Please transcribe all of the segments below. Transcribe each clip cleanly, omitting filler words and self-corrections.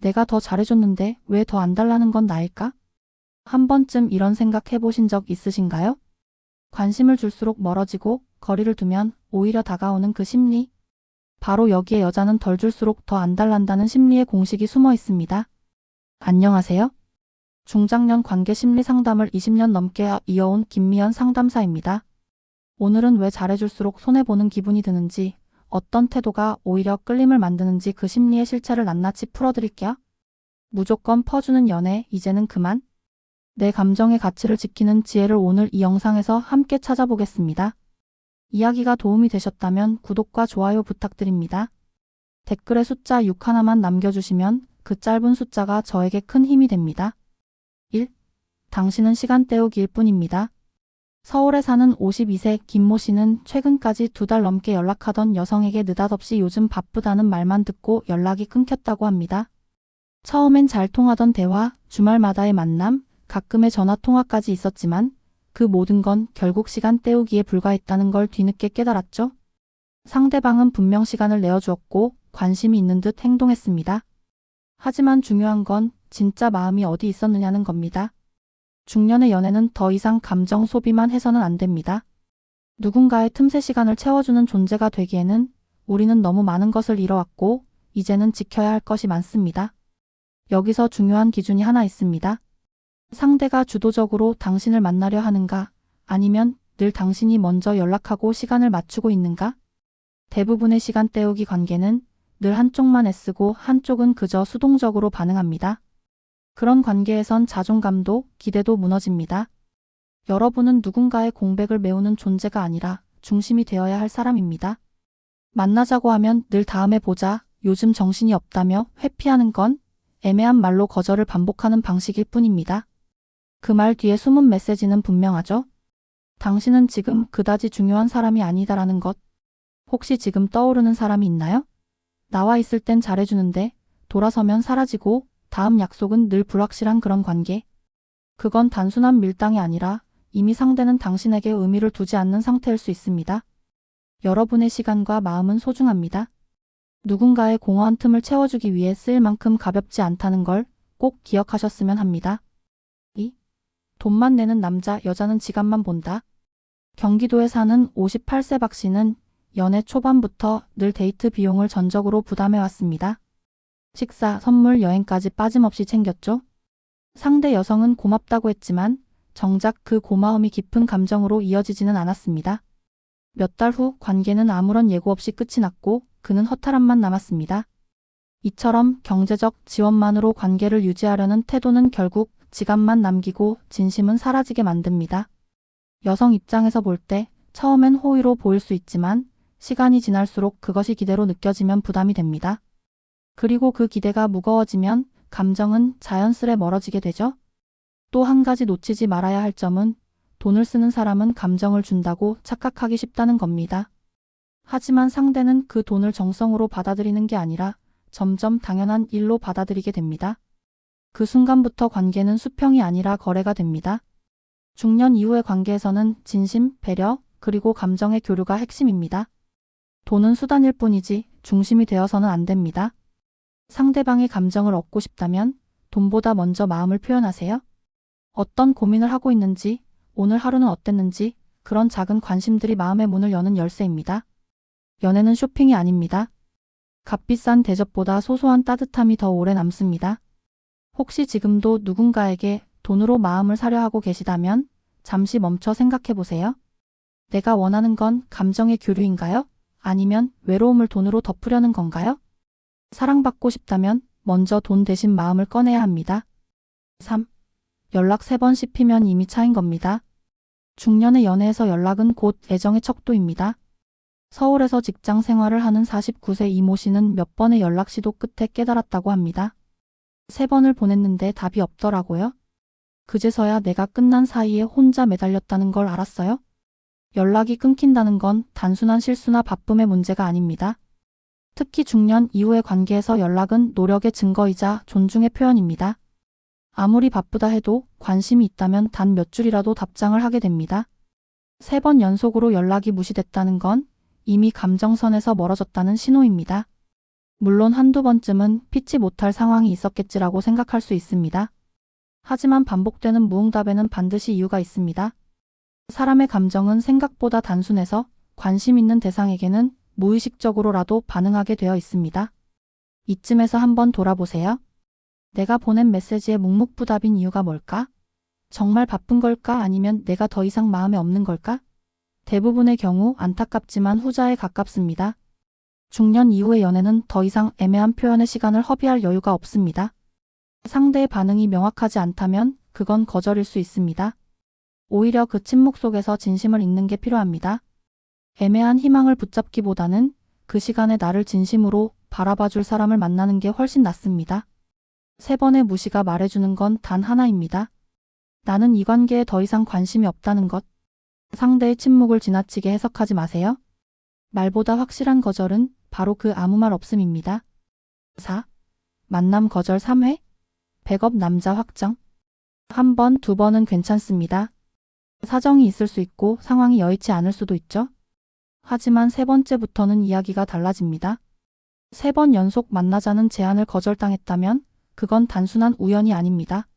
내가 더 잘해줬는데 왜 더 안 달라는 건 나일까? 한 번쯤 이런 생각 해보신 적 있으신가요? 관심을 줄수록 멀어지고 거리를 두면 오히려 다가오는 그 심리. 바로 여기에 여자는 덜 줄수록 더 안 달란다는 심리의 공식이 숨어 있습니다. 안녕하세요. 중장년 관계 심리 상담을 20년 넘게 이어온 김미연 상담사입니다. 오늘은 왜 잘해줄수록 손해보는 기분이 드는지, 어떤 태도가 오히려 끌림을 만드는지 그 심리의 실체를 낱낱이 풀어드릴게요. 무조건 퍼주는 연애, 이제는 그만. 내 감정의 가치를 지키는 지혜를 오늘 이 영상에서 함께 찾아보겠습니다. 이야기가 도움이 되셨다면 구독과 좋아요 부탁드립니다. 댓글에 숫자 6 하나만 남겨주시면 그 짧은 숫자가 저에게 큰 힘이 됩니다. 1. 당신은 시간 때우기일 뿐입니다. 서울에 사는 52세 김모 씨는 최근까지 2달 넘게 연락하던 여성에게 느닷없이 요즘 바쁘다는 말만 듣고 연락이 끊겼다고 합니다. 처음엔 잘 통하던 대화, 주말마다의 만남, 가끔의 전화통화까지 있었지만 그 모든 건 결국 시간 때우기에 불과했다는 걸 뒤늦게 깨달았죠. 상대방은 분명 시간을 내어주었고 관심이 있는 듯 행동했습니다. 하지만 중요한 건 진짜 마음이 어디 있었느냐는 겁니다. 중년의 연애는 더 이상 감정 소비만 해서는 안 됩니다. 누군가의 틈새 시간을 채워주는 존재가 되기에는 우리는 너무 많은 것을 잃어왔고 이제는 지켜야 할 것이 많습니다. 여기서 중요한 기준이 하나 있습니다. 상대가 주도적으로 당신을 만나려 하는가, 아니면 늘 당신이 먼저 연락하고 시간을 맞추고 있는가? 대부분의 시간 때우기 관계는 늘 한쪽만 애쓰고 한쪽은 그저 수동적으로 반응합니다. 그런 관계에선 자존감도 기대도 무너집니다. 여러분은 누군가의 공백을 메우는 존재가 아니라 중심이 되어야 할 사람입니다. 만나자고 하면 늘 다음에 보자, 요즘 정신이 없다며 회피하는 건 애매한 말로 거절을 반복하는 방식일 뿐입니다. 그 말 뒤에 숨은 메시지는 분명하죠. 당신은 지금 그다지 중요한 사람이 아니다라는 것. 혹시 지금 떠오르는 사람이 있나요? 나와 있을 땐 잘해주는데 돌아서면 사라지고 다음 약속은 늘 불확실한 그런 관계. 그건 단순한 밀당이 아니라 이미 상대는 당신에게 의미를 두지 않는 상태일 수 있습니다. 여러분의 시간과 마음은 소중합니다. 누군가의 공허한 틈을 채워주기 위해 쓸 만큼 가볍지 않다는 걸 꼭 기억하셨으면 합니다. 2. 돈만 내는 남자, 여자는 지갑만 본다. 경기도에 사는 58세 박 씨는 연애 초반부터 늘 데이트 비용을 전적으로 부담해왔습니다. 식사, 선물, 여행까지 빠짐없이 챙겼죠. 상대 여성은 고맙다고 했지만 정작 그 고마움이 깊은 감정으로 이어지지는 않았습니다. 몇 달 후 관계는 아무런 예고 없이 끝이 났고 그는 허탈함만 남았습니다. 이처럼 경제적 지원만으로 관계를 유지하려는 태도는 결국 지갑만 남기고 진심은 사라지게 만듭니다. 여성 입장에서 볼 때 처음엔 호의로 보일 수 있지만 시간이 지날수록 그것이 기대로 느껴지면 부담이 됩니다. 그리고 그 기대가 무거워지면 감정은 자연스레 멀어지게 되죠. 또 한 가지 놓치지 말아야 할 점은 돈을 쓰는 사람은 감정을 준다고 착각하기 쉽다는 겁니다. 하지만 상대는 그 돈을 정성으로 받아들이는 게 아니라 점점 당연한 일로 받아들이게 됩니다. 그 순간부터 관계는 수평이 아니라 거래가 됩니다. 중년 이후의 관계에서는 진심, 배려, 그리고 감정의 교류가 핵심입니다. 돈은 수단일 뿐이지 중심이 되어서는 안 됩니다. 상대방의 감정을 얻고 싶다면 돈보다 먼저 마음을 표현하세요. 어떤 고민을 하고 있는지, 오늘 하루는 어땠는지, 그런 작은 관심들이 마음의 문을 여는 열쇠입니다. 연애는 쇼핑이 아닙니다. 값비싼 대접보다 소소한 따뜻함이 더 오래 남습니다. 혹시 지금도 누군가에게 돈으로 마음을 사려 하고 계시다면 잠시 멈춰 생각해 보세요. 내가 원하는 건 감정의 교류인가요? 아니면 외로움을 돈으로 덮으려는 건가요? 사랑받고 싶다면 먼저 돈 대신 마음을 꺼내야 합니다. 3. 연락 3번 씹히면 이미 차인 겁니다. 중년의 연애에서 연락은 곧 애정의 척도입니다. 서울에서 직장 생활을 하는 49세 이모 씨는 몇 번의 연락 시도 끝에 깨달았다고 합니다. 3번을 보냈는데 답이 없더라고요. 그제서야 내가 끝난 사이에 혼자 매달렸다는 걸 알았어요. 연락이 끊긴다는 건 단순한 실수나 바쁨의 문제가 아닙니다. 특히 중년 이후의 관계에서 연락은 노력의 증거이자 존중의 표현입니다. 아무리 바쁘다 해도 관심이 있다면 단 몇 줄이라도 답장을 하게 됩니다. 3번 연속으로 연락이 무시됐다는 건 이미 감정선에서 멀어졌다는 신호입니다. 물론 한두 번쯤은 피치 못할 상황이 있었겠지라고 생각할 수 있습니다. 하지만 반복되는 무응답에는 반드시 이유가 있습니다. 사람의 감정은 생각보다 단순해서 관심 있는 대상에게는 무의식적으로라도 반응하게 되어 있습니다. 이쯤에서 한번 돌아보세요. 내가 보낸 메시지에 묵묵부답인 이유가 뭘까? 정말 바쁜 걸까? 아니면 내가 더 이상 마음에 없는 걸까? 대부분의 경우 안타깝지만 후자에 가깝습니다. 중년 이후의 연애는 더 이상 애매한 표현의 시간을 허비할 여유가 없습니다. 상대의 반응이 명확하지 않다면 그건 거절일 수 있습니다. 오히려 그 침묵 속에서 진심을 읽는 게 필요합니다. 애매한 희망을 붙잡기보다는 그 시간에 나를 진심으로 바라봐줄 사람을 만나는 게 훨씬 낫습니다. 3번의 무시가 말해주는 건 단 하나입니다. 나는 이 관계에 더 이상 관심이 없다는 것. 상대의 침묵을 지나치게 해석하지 마세요. 말보다 확실한 거절은 바로 그 아무 말 없음입니다. 4. 만남 거절 3회? 백업 남자 확정. 1번, 2번은 괜찮습니다. 사정이 있을 수 있고 상황이 여의치 않을 수도 있죠. 하지만 3번째부터는 이야기가 달라집니다. 3번 연속 만나자는 제안을 거절당했다면 그건 단순한 우연이 아닙니다.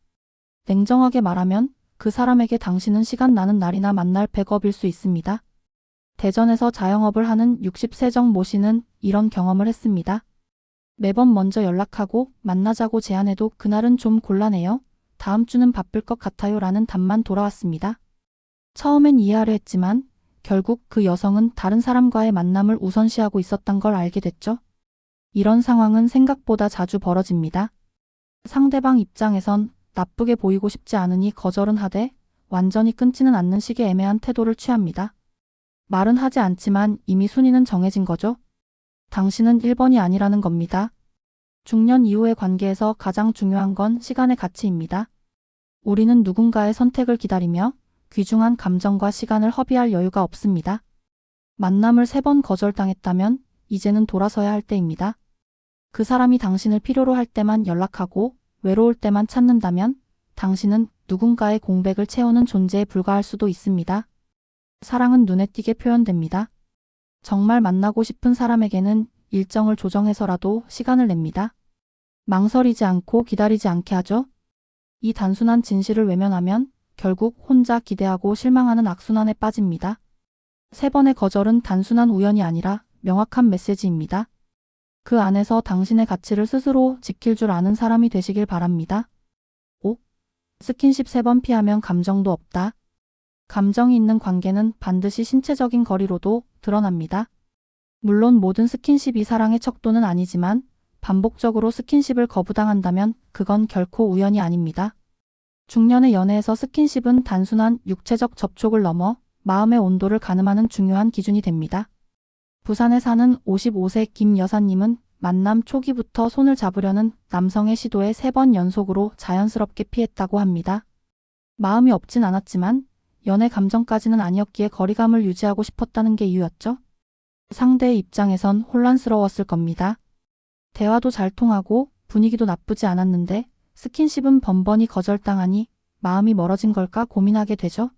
냉정하게 말하면 그 사람에게 당신은 시간 나는 날이나 만날 백업일 수 있습니다. 대전에서 자영업을 하는 60세 모 씨는 이런 경험을 했습니다. 매번 먼저 연락하고 만나자고 제안해도 그날은 좀 곤란해요. 다음 주는 바쁠 것 같아요 라는 답만 돌아왔습니다. 처음엔 이해하려 했지만 결국 그 여성은 다른 사람과의 만남을 우선시하고 있었던 걸 알게 됐죠. 이런 상황은 생각보다 자주 벌어집니다. 상대방 입장에선 나쁘게 보이고 싶지 않으니 거절은 하되 완전히 끊지는 않는 식의 애매한 태도를 취합니다. 말은 하지 않지만 이미 순위는 정해진 거죠. 당신은 1번이 아니라는 겁니다. 중년 이후의 관계에서 가장 중요한 건 시간의 가치입니다. 우리는 누군가의 선택을 기다리며 귀중한 감정과 시간을 허비할 여유가 없습니다. 만남을 3번 거절당했다면 이제는 돌아서야 할 때입니다. 그 사람이 당신을 필요로 할 때만 연락하고 외로울 때만 찾는다면 당신은 누군가의 공백을 채우는 존재에 불과할 수도 있습니다. 사랑은 눈에 띄게 표현됩니다. 정말 만나고 싶은 사람에게는 일정을 조정해서라도 시간을 냅니다. 망설이지 않고 기다리지 않게 하죠. 이 단순한 진실을 외면하면 결국 혼자 기대하고 실망하는 악순환에 빠집니다. 3번의 거절은 단순한 우연이 아니라 명확한 메시지입니다. 그 안에서 당신의 가치를 스스로 지킬 줄 아는 사람이 되시길 바랍니다. 5. 스킨십 3번 피하면 감정도 없다. 감정이 있는 관계는 반드시 신체적인 거리로도 드러납니다. 물론 모든 스킨십이 사랑의 척도는 아니지만 반복적으로 스킨십을 거부당한다면 그건 결코 우연이 아닙니다. 중년의 연애에서 스킨십은 단순한 육체적 접촉을 넘어 마음의 온도를 가늠하는 중요한 기준이 됩니다. 부산에 사는 55세 김 여사님은 만남 초기부터 손을 잡으려는 남성의 시도에 3번 연속으로 자연스럽게 피했다고 합니다. 마음이 없진 않았지만 연애 감정까지는 아니었기에 거리감을 유지하고 싶었다는 게 이유였죠. 상대의 입장에선 혼란스러웠을 겁니다. 대화도 잘 통하고 분위기도 나쁘지 않았는데 스킨십은 번번이 거절당하니 마음이 멀어진 걸까 고민하게 되죠.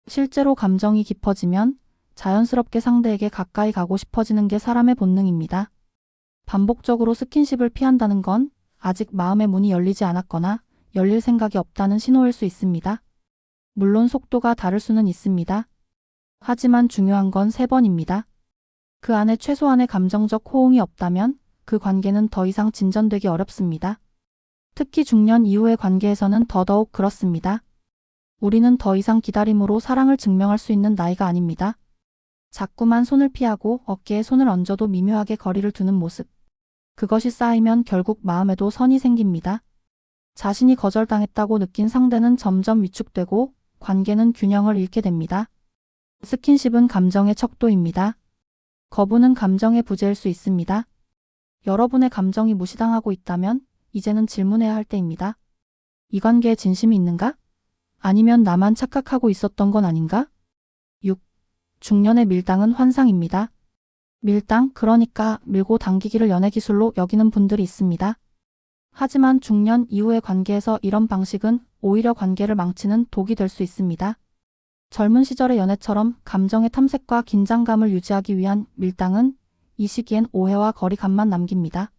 실제로 감정이 깊어지면 자연스럽게 상대에게 가까이 가고 싶어지는 게 사람의 본능입니다. 반복적으로 스킨십을 피한다는 건 아직 마음의 문이 열리지 않았거나 열릴 생각이 없다는 신호일 수 있습니다. 물론 속도가 다를 수는 있습니다. 하지만 중요한 건 3번입니다. 그 안에 최소한의 감정적 호응이 없다면 그 관계는 더 이상 진전되기 어렵습니다. 특히 중년 이후의 관계에서는 더더욱 그렇습니다. 우리는 더 이상 기다림으로 사랑을 증명할 수 있는 나이가 아닙니다. 자꾸만 손을 피하고 어깨에 손을 얹어도 미묘하게 거리를 두는 모습. 그것이 쌓이면 결국 마음에도 선이 생깁니다. 자신이 거절당했다고 느낀 상대는 점점 위축되고 관계는 균형을 잃게 됩니다. 스킨십은 감정의 척도입니다. 거부는 감정의 부재일 수 있습니다. 여러분의 감정이 무시당하고 있다면 이제는 질문해야 할 때입니다. 이 관계에 진심이 있는가? 아니면 나만 착각하고 있었던 건 아닌가? 6. 중년의 밀당은 환상입니다. 밀당, 그러니까 밀고 당기기를 연애 기술로 여기는 분들이 있습니다. 하지만 중년 이후의 관계에서 이런 방식은 오히려 관계를 망치는 독이 될 수 있습니다. 젊은 시절의 연애처럼 감정의 탐색과 긴장감을 유지하기 위한 밀당은 이 시기엔 오해와 거리감만 남깁니다.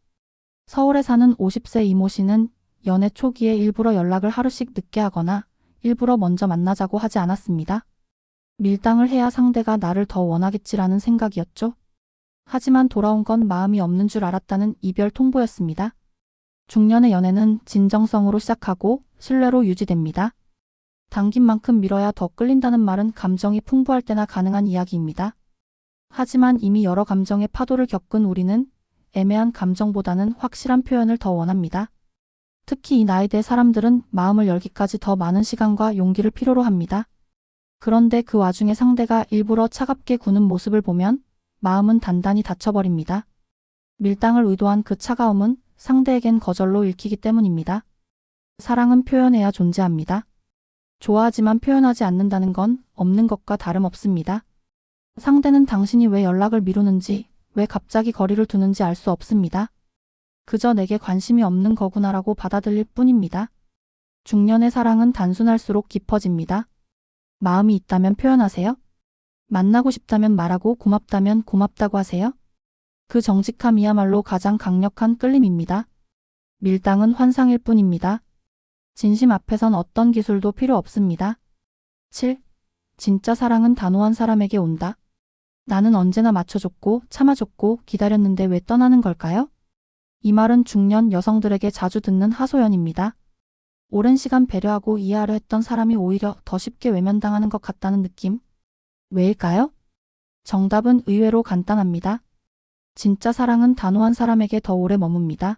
서울에 사는 50세 이모 씨는 연애 초기에 일부러 연락을 하루씩 늦게 하거나 일부러 먼저 만나자고 하지 않았습니다. 밀당을 해야 상대가 나를 더 원하겠지라는 생각이었죠. 하지만 돌아온 건 마음이 없는 줄 알았다는 이별 통보였습니다. 중년의 연애는 진정성으로 시작하고 신뢰로 유지됩니다. 당긴 만큼 밀어야 더 끌린다는 말은 감정이 풍부할 때나 가능한 이야기입니다. 하지만 이미 여러 감정의 파도를 겪은 우리는 애매한 감정보다는 확실한 표현을 더 원합니다. 특히 이 나이대 사람들은 마음을 열기까지 더 많은 시간과 용기를 필요로 합니다. 그런데 그 와중에 상대가 일부러 차갑게 구는 모습을 보면 마음은 단단히 닫혀버립니다. 밀당을 의도한 그 차가움은 상대에겐 거절로 읽히기 때문입니다. 사랑은 표현해야 존재합니다. 좋아하지만 표현하지 않는다는 건 없는 것과 다름없습니다. 상대는 당신이 왜 연락을 미루는지, 왜 갑자기 거리를 두는지 알 수 없습니다. 그저 내게 관심이 없는 거구나라고 받아들일 뿐입니다. 중년의 사랑은 단순할수록 깊어집니다. 마음이 있다면 표현하세요. 만나고 싶다면 말하고 고맙다면 고맙다고 하세요. 그 정직함이야말로 가장 강력한 끌림입니다. 밀당은 환상일 뿐입니다. 진심 앞에선 어떤 기술도 필요 없습니다. 7. 진짜 사랑은 단호한 사람에게 온다. 나는 언제나 맞춰줬고 참아줬고 기다렸는데 왜 떠나는 걸까요? 이 말은 중년 여성들에게 자주 듣는 하소연입니다. 오랜 시간 배려하고 이해하려 했던 사람이 오히려 더 쉽게 외면당하는 것 같다는 느낌. 왜일까요? 정답은 의외로 간단합니다. 진짜 사랑은 단호한 사람에게 더 오래 머뭅니다.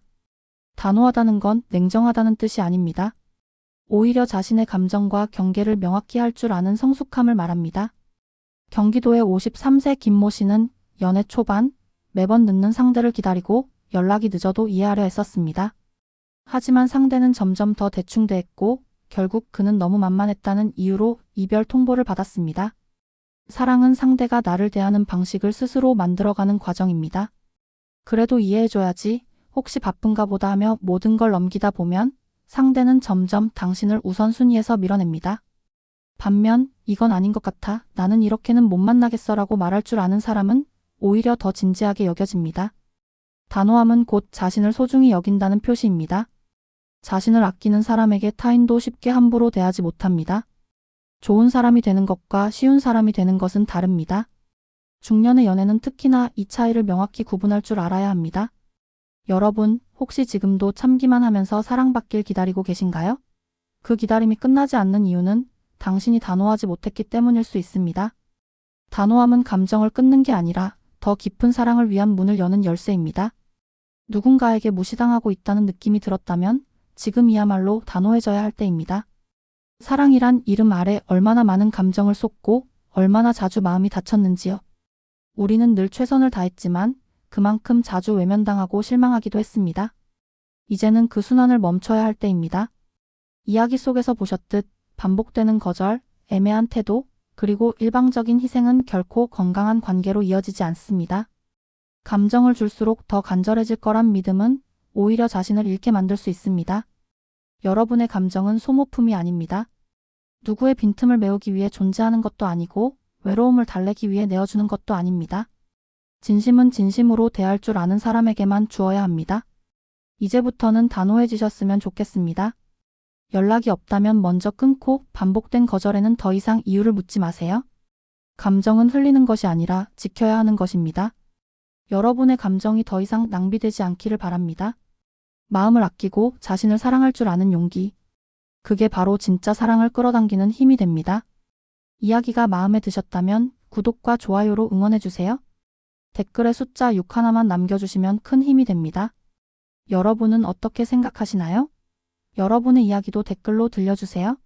단호하다는 건 냉정하다는 뜻이 아닙니다. 오히려 자신의 감정과 경계를 명확히 할 줄 아는 성숙함을 말합니다. 경기도의 53세 김모 씨는 연애 초반 매번 늦는 상대를 기다리고 연락이 늦어도 이해하려 했었습니다. 하지만 상대는 점점 더 대충대했고 결국 그는 너무 만만했다는 이유로 이별 통보를 받았습니다. 사랑은 상대가 나를 대하는 방식을 스스로 만들어가는 과정입니다. 그래도 이해해줘야지, 혹시 바쁜가 보다 하며 모든 걸 넘기다 보면 상대는 점점 당신을 우선순위에서 밀어냅니다. 반면 이건 아닌 것 같아, 나는 이렇게는 못 만나겠어라고 말할 줄 아는 사람은 오히려 더 진지하게 여겨집니다. 단호함은 곧 자신을 소중히 여긴다는 표시입니다. 자신을 아끼는 사람에게 타인도 쉽게 함부로 대하지 못합니다. 좋은 사람이 되는 것과 쉬운 사람이 되는 것은 다릅니다. 중년의 연애는 특히나 이 차이를 명확히 구분할 줄 알아야 합니다. 여러분, 혹시 지금도 참기만 하면서 사랑받길 기다리고 계신가요? 그 기다림이 끝나지 않는 이유는 당신이 단호하지 못했기 때문일 수 있습니다. 단호함은 감정을 끊는 게 아니라 더 깊은 사랑을 위한 문을 여는 열쇠입니다. 누군가에게 무시당하고 있다는 느낌이 들었다면 지금이야말로 단호해져야 할 때입니다. 사랑이란 이름 아래 얼마나 많은 감정을 쏟고 얼마나 자주 마음이 다쳤는지요. 우리는 늘 최선을 다했지만 그만큼 자주 외면당하고 실망하기도 했습니다. 이제는 그 순환을 멈춰야 할 때입니다. 이야기 속에서 보셨듯 반복되는 거절, 애매한 태도, 그리고 일방적인 희생은 결코 건강한 관계로 이어지지 않습니다. 감정을 줄수록 더 간절해질 거란 믿음은 오히려 자신을 잃게 만들 수 있습니다. 여러분의 감정은 소모품이 아닙니다. 누구의 빈틈을 메우기 위해 존재하는 것도 아니고 외로움을 달래기 위해 내어주는 것도 아닙니다. 진심은 진심으로 대할 줄 아는 사람에게만 주어야 합니다. 이제부터는 단호해지셨으면 좋겠습니다. 연락이 없다면 먼저 끊고 반복된 거절에는 더 이상 이유를 묻지 마세요. 감정은 흘리는 것이 아니라 지켜야 하는 것입니다. 여러분의 감정이 더 이상 낭비되지 않기를 바랍니다. 마음을 아끼고 자신을 사랑할 줄 아는 용기. 그게 바로 진짜 사랑을 끌어당기는 힘이 됩니다. 이야기가 마음에 드셨다면 구독과 좋아요로 응원해주세요. 댓글에 숫자 6 하나만 남겨주시면 큰 힘이 됩니다. 여러분은 어떻게 생각하시나요? 여러분의 이야기도 댓글로 들려주세요.